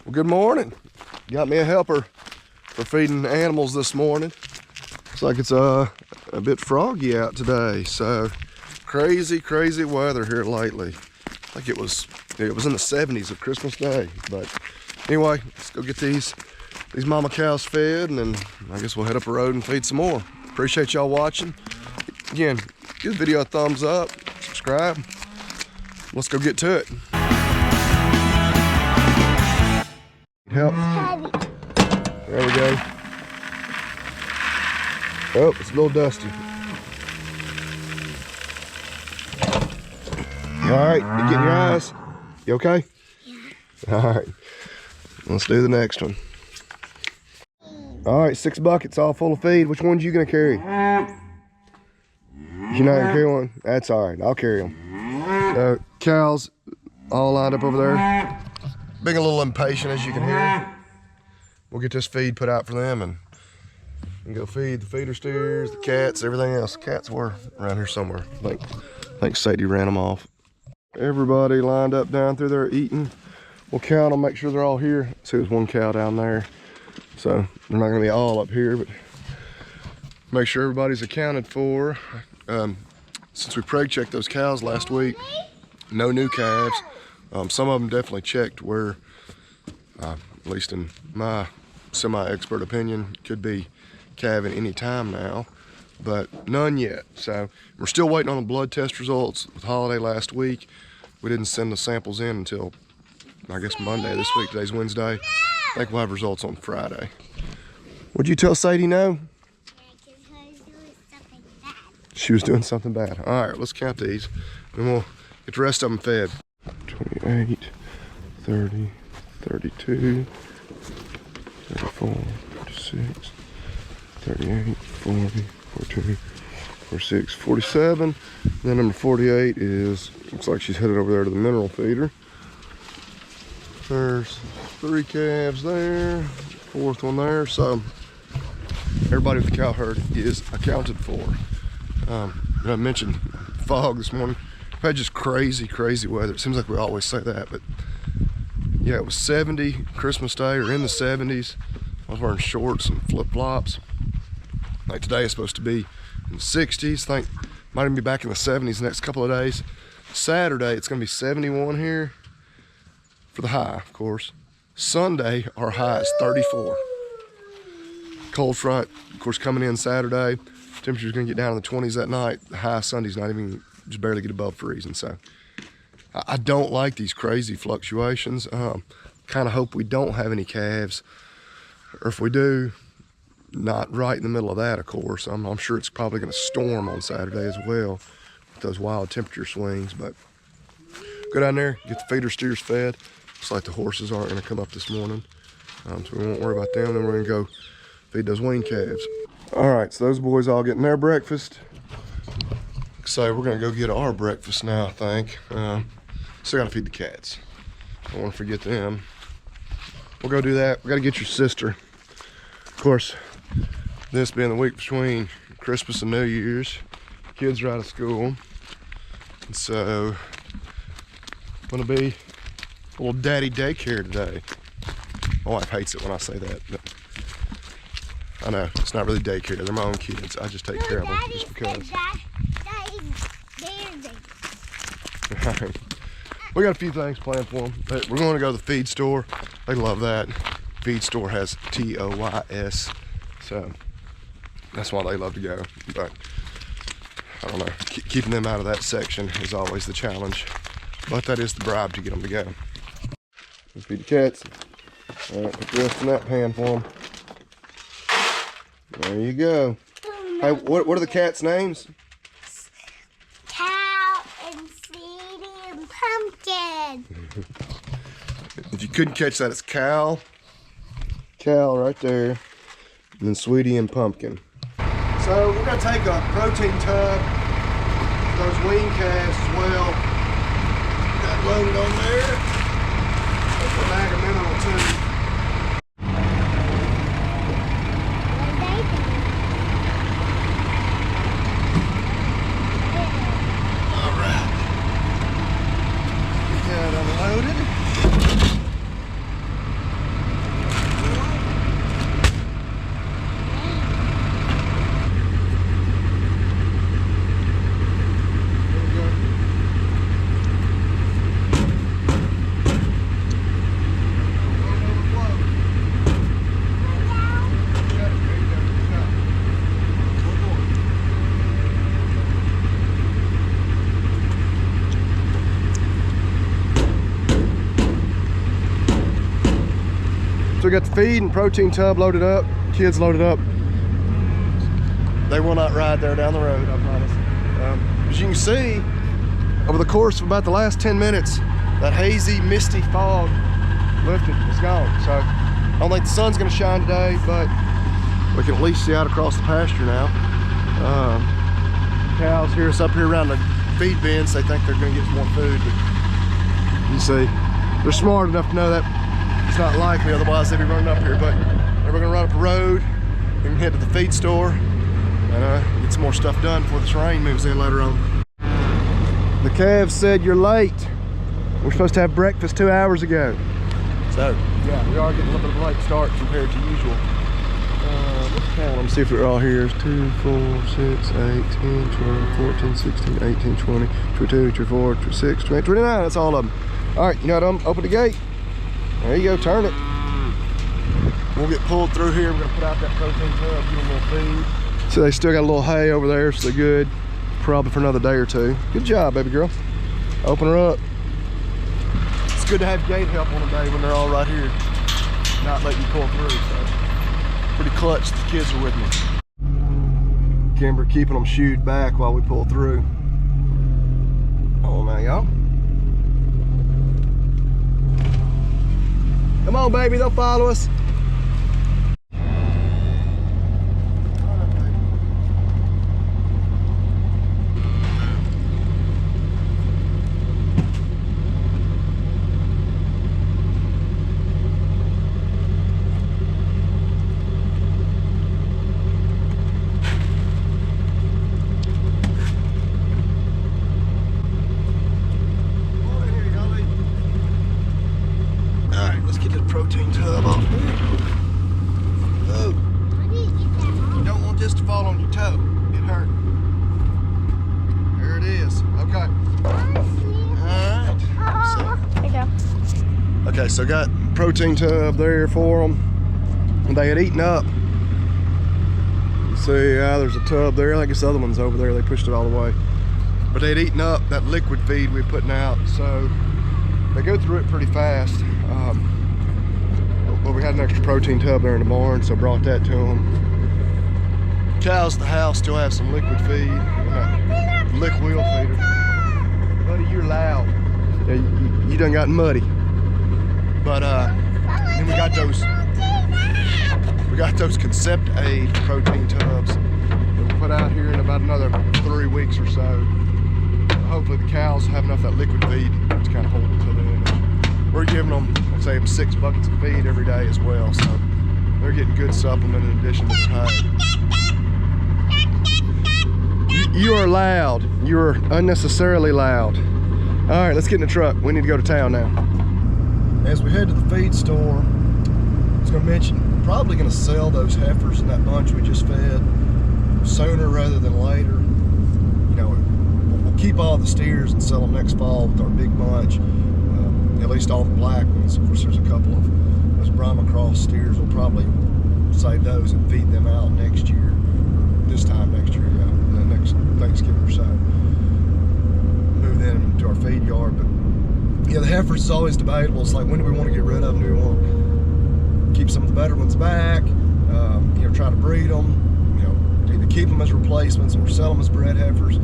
Well, good morning. Got me a helper for feeding the animals this morning. Looks like it's a bit froggy out today, so crazy weather here lately. Like it was in the 70s of Christmas Day. But anyway, let's go get these mama cows fed, and then I guess we'll head up the road and feed some more. Appreciate y'all watching. Again, give the video a thumbs up, subscribe. Let's go get to it. Help. There we go. Oh, it's a little dusty. All right, you getting your eyes? You okay? Yeah. All right, let's do the next one. All right, 6 buckets all full of feed. Which ones are you gonna carry? You're not gonna carry one? That's all right, I'll carry them. Cows all lined up over there. Being a little impatient, as you can hear. We'll get this feed put out for them and go feed the feeder steers, the cats, everything else. The cats were around here somewhere. I think Sadie ran them off. Everybody lined up down through there eating. We'll count them, make sure they're all here. See, there's one cow down there. So they're not gonna be all up here, but make sure everybody's accounted for. Since we preg checked those cows last week, no new calves. Some of them definitely checked where, at least in my semi-expert opinion, could be calving any time now, but none yet. So we're still waiting on the blood test results. With holiday last week, we didn't send the samples in until, I guess, Monday this week. Today's Wednesday. I think we'll have results on Friday. Would you tell Sadie no? She was doing something bad. All right, let's count these, and we'll get the rest of them fed. 28, 30, 32, 34, 36, 38, 40, 42, 46, 47. And then number 48 is, looks like she's headed over there to the mineral feeder. There's 3 calves there, 4th one there. So everybody with the cow herd is accounted for. I mentioned fog this morning. We've had just crazy weather. It seems like we always say that, but yeah, it was 70 Christmas Day, or in the 70s. I was wearing shorts and flip-flops. Like today is supposed to be in the 60s. I think might even be back in the 70s the next couple of days. Saturday, it's gonna be 71 here for the high, of course. Sunday, our high is 34. Cold front, of course, coming in Saturday. Temperature's gonna get down in the 20s that night. The high Sunday's not even, just barely get above freezing. So I don't like these crazy fluctuations. Kind of hope we don't have any calves, or if we do, not right in the middle of that, of course. I'm sure it's probably gonna storm on Saturday as well with those wild temperature swings. But go down there, get the feeder steers fed. Looks like the horses aren't gonna come up this morning, so we won't worry about them. Then we're gonna go feed those weaned calves. All right, so those boys all getting their breakfast. So we're gonna go get our breakfast now, I think. Still gotta feed the cats. Don't wanna forget them. We'll go do that. We gotta get your sister. Of course, this being the week between Christmas and New Year's, kids are out of school. And so, gonna be a little daddy daycare today. My wife hates it when I say that, but I know, it's not really daycare. They're my own kids. I just take care of them just because. We got a few things planned for them. But we're going to go to the feed store. They love that. Feed store has TOYS, so that's why they love to go. But I don't know, keeping them out of that section is always the challenge. But that is the bribe to get them to go. Let's feed the cats. All right, put the rest in that pan for them. There you go. Hey, what are the cats' names? Cow and Sweetie and Pumpkin. If you couldn't catch that, it's Cal. Cal right there. And then Sweetie and Pumpkin. So we're gonna take a protein tub, those weaned calves as well. Got loaded on there. That's a bag of mineral too. So we got the feed and protein tub loaded up, kids loaded up. They will not ride there down the road, I promise. As you can see, over the course of about the last 10 minutes, that hazy, misty fog lifted, it's gone. So I don't think the sun's gonna shine today, but we can at least see out across the pasture now. Cows hear us up here around the feed bins. They think they're gonna get some more food, but you see, they're smart enough to know that it's not likely, otherwise they'd be running up here. But we're gonna run up a road, we can head to the feed store and get some more stuff done before this rain moves in later on. The calves said you're late. We're supposed to have breakfast 2 hours ago. So, yeah, we are getting a little bit of a late start compared to usual. Let me see if they're all here. 2, 4, 6, 8, 10, 12, 14, 16, 18, 20, 22, 24, 26, 28, 29. That's all of them. All right, you know what? Open the gate. There you go, turn it. We'll get pulled through here. We're gonna put out that protein tub, give them a little feed. So they still got a little hay over there, so they're good. Probably for another day or two. Good job, baby girl. Open her up. It's good to have gate help on a day when they're all right here, not letting you pull through. So pretty clutch the kids are with me. Kimber keeping them shooed back while we pull through. Oh now, y'all. Come on, baby, they'll follow us. Protein tub off here. Oh, you don't want this to fall on your toe. It hurt. There it is. Okay. Alright. There you go. Okay, so got protein tub there for them. And they had eaten up. You see, there's a tub there. I guess the other one's over there. They pushed it all the way. But they had eaten up that liquid feed we were putting out. So they go through it pretty fast. But we had an extra protein tub there in the barn, so I brought that to them. Cows at the house still have some liquid feed, liquid wheel feeder. Buddy, you're loud. Yeah, you done got muddy. But then we got those Concept Aid protein tubs that we'll put out here in about another 3 weeks or so. Hopefully the cows have enough of that liquid feed to kind of hold it to them. We're giving them, I'd say, 6 buckets of feed every day as well, so they're getting good supplement in addition to the hay. You are loud. You are unnecessarily loud. All right, let's get in the truck. We need to go to town now. As we head to the feed store, I was going to mention, we're probably going to sell those heifers in that bunch we just fed sooner rather than later. You know, we'll keep all the steers and sell them next fall with our big bunch. At least all the black ones. Of course, there's a couple of those Brahma Cross steers. We'll probably save those and feed them out next year. This time next year, yeah, the next Thanksgiving or so. Move them to our feed yard. But yeah, the heifers is always debatable. It's like, when do we want to get rid of them? Do we want to keep some of the better ones back? You know, try to breed them. You know, either keep them as replacements or sell them as bred heifers.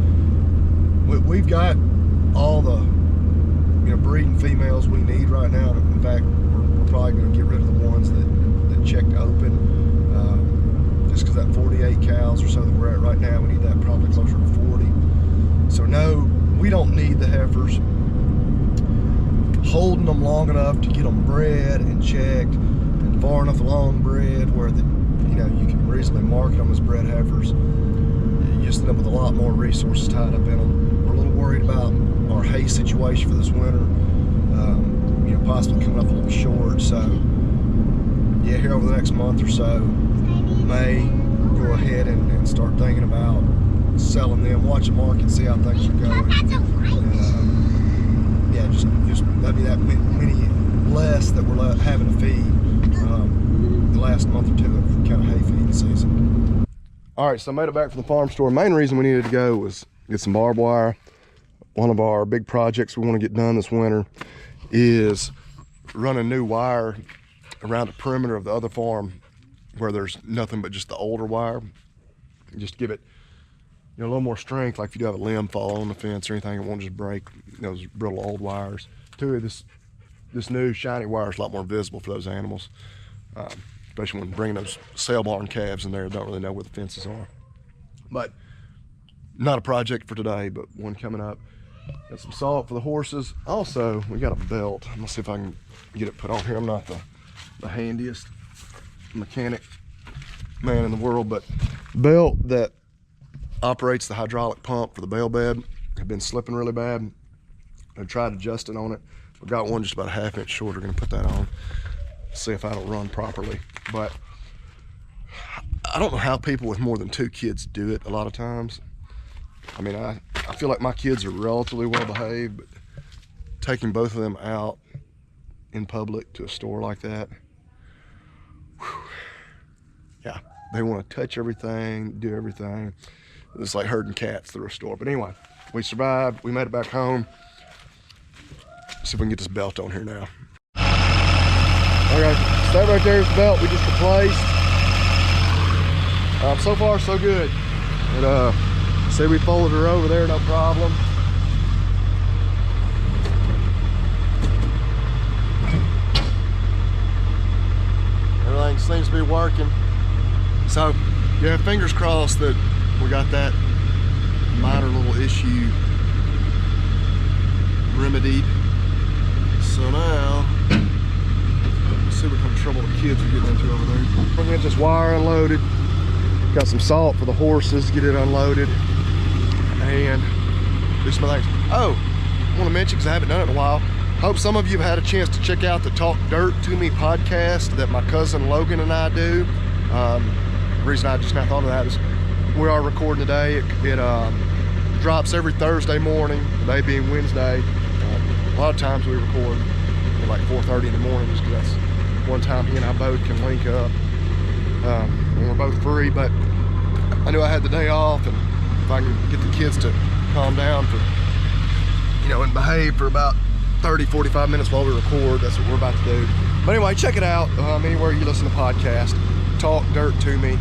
We've got all the breeding females we need right now. In fact, we're probably going to get rid of the ones that checked open, just because that 48 cows or so that we're at right now, we need that probably closer to 40. So no, we don't need the heifers. Holding them long enough to get them bred and checked and far enough along bred where you can reasonably market them as bred heifers. You just end up with a lot more resources tied up in them. We're a little worried about our hay situation for this winter, possibly coming up a little short. So yeah, here over the next month or so, may go ahead and start thinking about selling them, watch the market, see how things are going. Yeah, just maybe that many less that we're having to feed the last month or two of kind of hay feeding season. All right, so I made it back from the farm store. Main reason we needed to go was get some barbed wire. One of our big projects we want to get done this winter is run a new wire around the perimeter of the other farm where there's nothing but just the older wire. Just give it, a little more strength. Like if you do have a limb fall on the fence or anything, it won't just break those brittle old wires. Two, this new shiny wire is a lot more visible for those animals, especially when bringing those sale barn calves in there that don't really know where the fences are. But not a project for today, but one coming up. Got some salt for the horses. Also, we got a belt. I'm gonna see if I can get it put on here. I'm not the handiest mechanic man in the world, but belt that operates the hydraulic pump for the bale bed have been slipping really bad. I tried adjusting on it. We got one just about a half-inch shorter. Gonna put that on, see if that'll run properly. But I don't know how people with more than 2 kids do it a lot of times. I mean, I feel like my kids are relatively well behaved, but taking both of them out in public to a store like that, whew, yeah, they want to touch everything, do everything. It's like herding cats through a store. But anyway, we survived. We made it back home. Let's see if we can get this belt on here now. Okay, so that right there is the belt we just replaced. So far, so good. But, see, we folded her over there, no problem. Everything seems to be working. So, yeah, fingers crossed that we got that minor little issue remedied. So now, let's see what kind of trouble the kids are getting into over there. We're gonna get this wire unloaded. Got some salt for the horses, get it unloaded, and do some other things. Oh, I want to mention, because I haven't done it in a while, hope some of you have had a chance to check out the Talk Dirt to Me podcast that my cousin Logan and I do. The reason I just now thought of that is we are recording today. It drops every Thursday morning, today being Wednesday. A lot of times we record at like 4:30 in the morning just because that's one time he and I both can link up when we're both free. But I knew I had the day off, and if I can get the kids to calm down for, and behave for about 30-45 minutes while we record, that's what we're about to do. But anyway, check it out anywhere you listen to podcasts. Talk Dirt to Me.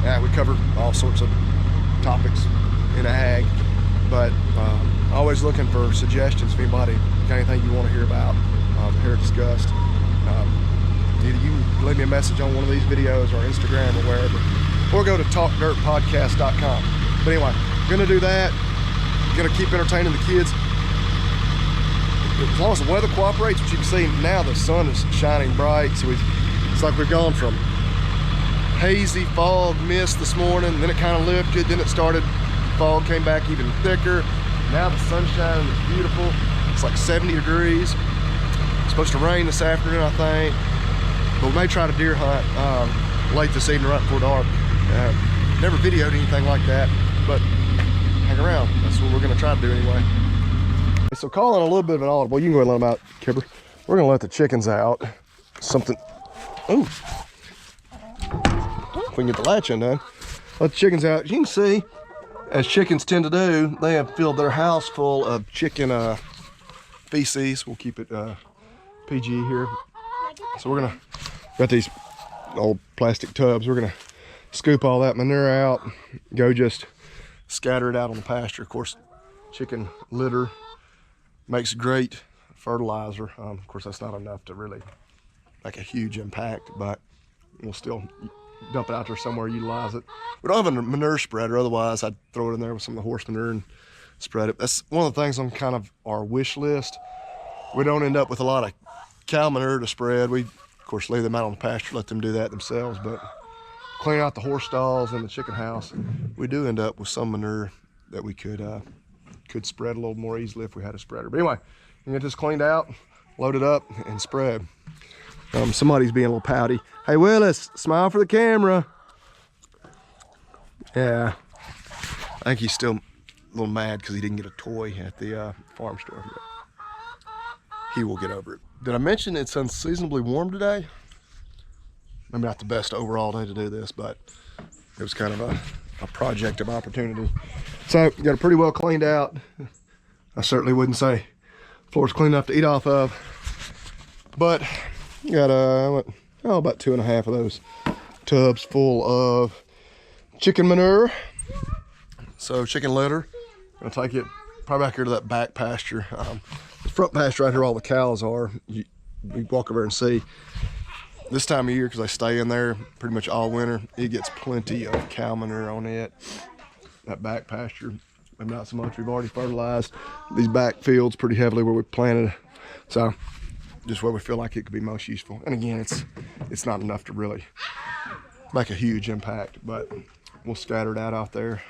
Yeah, we cover all sorts of topics in ag, but always looking for suggestions if anybody got anything you want to hear about, hear discussed. Either you can leave me a message on one of these videos or Instagram or wherever, or go to talkdirtpodcast.com. But anyway, gonna do that. Gonna keep entertaining the kids. As long as the weather cooperates, which you can see now, the sun is shining bright, so it's like we've gone from hazy fog mist this morning, then it kind of lifted, then it started, fog came back even thicker. Now the sun's shining, it's beautiful. It's like 70 degrees. It's supposed to rain this afternoon, I think. But we may try to deer hunt late this evening, right before dark. Never videoed anything like that, but hang around. That's what we're gonna try to do anyway. So calling a little bit of an audible, you can go ahead and let them out, Kipper. We're gonna let the chickens out. Something, ooh. If we can get the latch undone. Let the chickens out. As you can see, as chickens tend to do, they have filled their house full of chicken feces. We'll keep it PG here. So we're gonna, got these old plastic tubs. We're gonna scoop all that manure out, go just scatter it out on the pasture. Of course, chicken litter makes great fertilizer. Of course, that's not enough to really make a huge impact, but we'll still dump it out there somewhere, utilize it. We don't have a manure spreader, otherwise I'd throw it in there with some of the horse manure and spread it. That's one of the things on kind of our wish list. We don't end up with a lot of cow manure to spread. We, of course, leave them out on the pasture, let them do that themselves, but clean out the horse stalls and the chicken house, we do end up with some manure that we could spread a little more easily if we had a spreader. But anyway, you get this cleaned out, load it up, and spread. Somebody's being a little pouty. Hey Willis, smile for the camera. Yeah, I think he's still a little mad because he didn't get a toy at the farm store. But he will get over it. Did I mention it's unseasonably warm today? Maybe not the best overall day to do this, but it was kind of a project of opportunity. So got it pretty well cleaned out. I certainly wouldn't say the floor's clean enough to eat off of, but Got about 2.5 of those tubs full of chicken manure. So chicken litter. I'll take it probably back here to that back pasture. The front pasture right here, all the cows are. You walk over and see. This time of year, because I stay in there pretty much all winter, it gets plenty of cow manure on it. That back pasture, maybe not so much. We've already fertilized these back fields pretty heavily where we planted. So just where we feel like it could be most useful. And again, it's not enough to really make a huge impact, but we'll scatter it out there.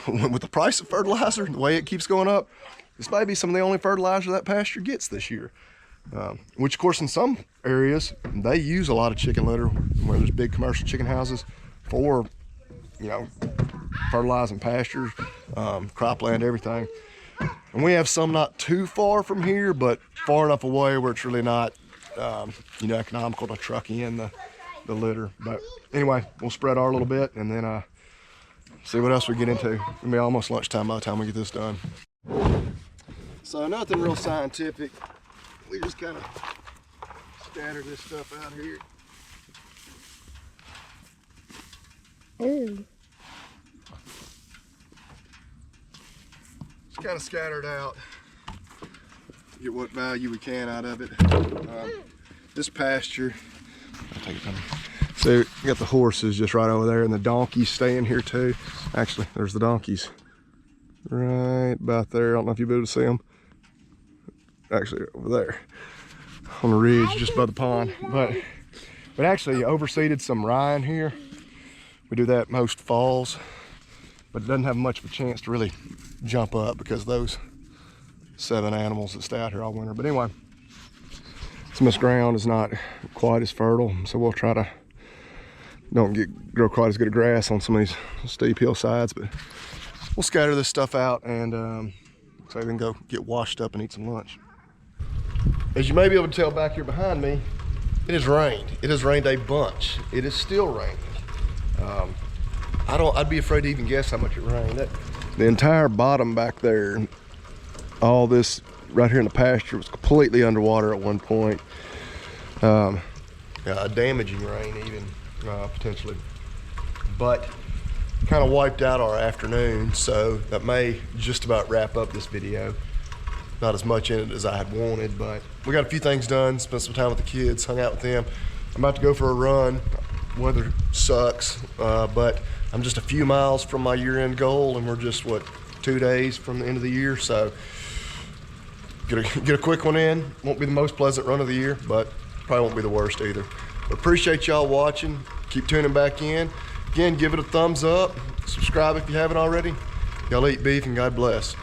With the price of fertilizer, the way it keeps going up, this might be some of the only fertilizer that pasture gets this year. Which of course in some areas, they use a lot of chicken litter where there's big commercial chicken houses for, you know, fertilizing pastures, cropland, everything. And we have some not too far from here, but far enough away where it's really not, you know, economical to truck in the litter. But anyway, we'll spread our little bit and then see what else we get into. It'll be almost lunchtime by the time we get this done. So nothing real scientific. We just kind of scatter this stuff out here. Ooh. Just kind of scatter it out. Get what value we can out of it. This pasture, I'll take it from you. So you got the horses just right over there, and the donkeys stay in here too. Actually, there's the donkeys right about there. I don't know if you'll be able to see them. Actually, over there on the ridge just by the pond. But actually overseeded some rye in here. We do that most falls, but it doesn't have much of a chance to really jump up because of those 7 animals that stay out here all winter. But anyway, some of this ground is not quite as fertile, so we'll try to grow quite as good a grass on some of these steep hillsides, but we'll scatter this stuff out and so then go get washed up and eat some lunch. As you may be able to tell back here behind me, it has rained. It has rained a bunch. It is still raining. I'd be afraid to even guess how much it rained. The entire bottom back there, all this right here in the pasture was completely underwater at one point. A damaging rain even, potentially. But kind of wiped out our afternoon, so that may just about wrap up this video. Not as much in it as I had wanted, but we got a few things done, spent some time with the kids, hung out with them. I'm about to go for a run. Weather sucks, but I'm just a few miles from my year-end goal, and we're just, what, 2 days from the end of the year, so get a quick one in. Won't be the most pleasant run of the year, but probably won't be the worst either. But appreciate y'all watching. Keep tuning back in. Again, give it a thumbs up. Subscribe if you haven't already. Y'all eat beef and God bless.